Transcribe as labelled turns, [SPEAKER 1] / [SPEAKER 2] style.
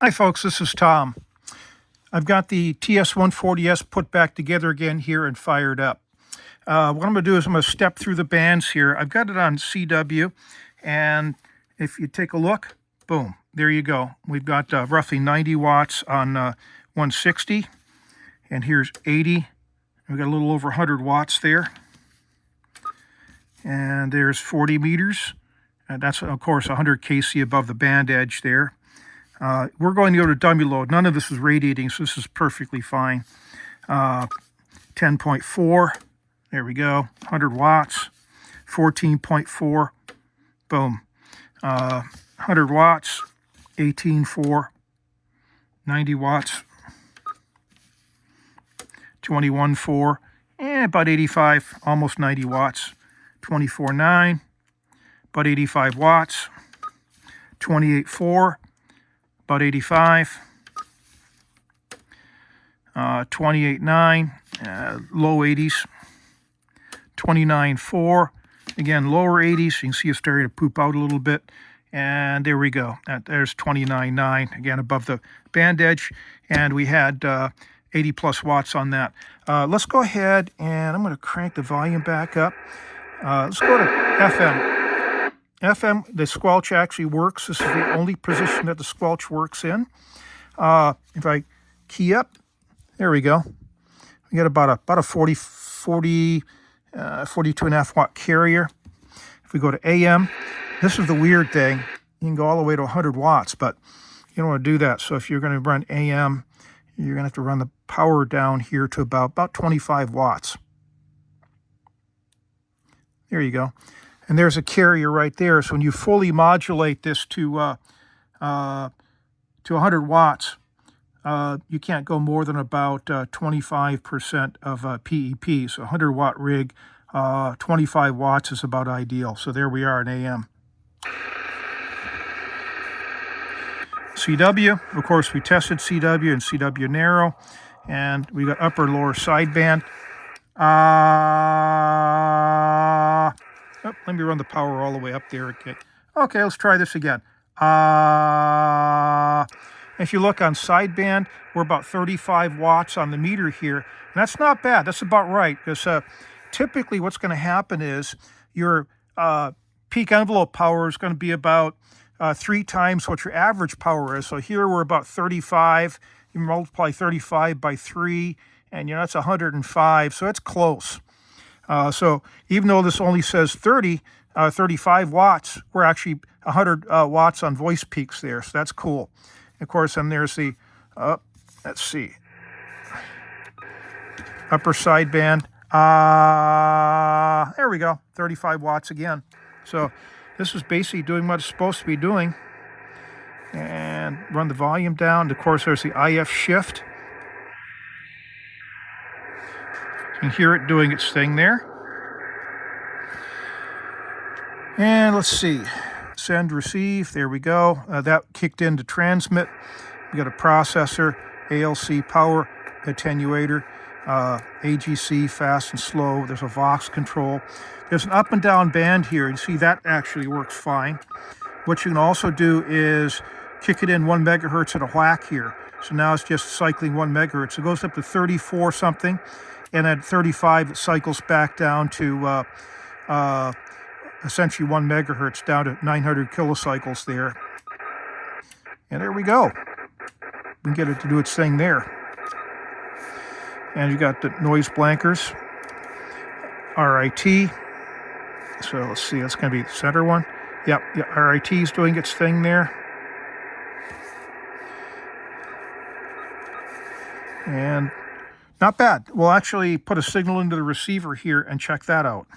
[SPEAKER 1] Hi folks, this is Tom. I've got the TS-140S put back together again here and fired up. What I'm going to do is I'm going to step through the bands here. I've got it on CW, and if you take a look, boom, there you go. We've got roughly 90 watts on 160, and here's 80. We've got a little over 100 watts there. And there's 40 meters. And that's, of course, 100 kc above the band edge there. We're going to go to dummy load. None of this is radiating, so this is perfectly fine. 10.4, there we go, 100 watts. 14.4, boom. 100 watts, 18.4, 90 watts. 21.4, about 85, almost 90 watts. 24.9, about 85 watts. 28.4, about 85, 28.9, low 80s, 29.4, again lower 80s. You can see it's starting to poop out a little bit, and there we go. There's 29.9, again above the band edge, and we had 80 plus watts on that. Let's go ahead and I'm going to crank the volume back up. Let's go to FM. FM, the squelch actually works. This is the only position that the squelch works in. If I key up, there we go. We got about a 42.5 watt carrier. If we go to AM, this is the weird thing. You can go all the way to 100 watts, but you don't want to do that. So if you're going to run AM, you're going to have to run the power down here to about 25 watts. There you go. And there's a carrier right there. So when you fully modulate this to 100 watts, you can't go more than about 25% of PEP. So 100 watt rig, 25 watts is about ideal. So there we are in AM. CW, of course, we tested CW and CW narrow, and we got upper lower sideband. Let me run the power all the way up there. Okay, let's try this again. If you look on sideband, we're about 35 watts on the meter here. And that's not bad. That's about right, because typically what's going to happen is your peak envelope power is going to be about 3 times what your average power is. So here we're about 35. You multiply 35 by 3, and that's 105. So it's close. So even though this only says 35 watts, we're actually 100 watts on voice peaks there. So that's cool. Of course, and there's the, let's see, upper sideband. There we go, 35 watts again. So this is basically doing what it's supposed to be doing. And run the volume down. Of course, there's the IF shift. You can hear it doing its thing there. And let's see, send, receive, there we go. That kicked in to transmit. We got a processor, ALC power attenuator, AGC fast and slow. There's a Vox control. There's an up and down band here. You see that actually works fine. What you can also do is kick it in 1 megahertz at a whack here. So now it's just cycling 1 megahertz. It goes up to 34 something, and at 35 it cycles back down to essentially 1 megahertz, down to 900 kilocycles there. And there we go. We can get it to do its thing there. And you got the noise blankers, RIT. So let's see, that's going to be the center one. Yep, RIT is doing its thing there. And not bad. We'll actually put a signal into the receiver here and check that out.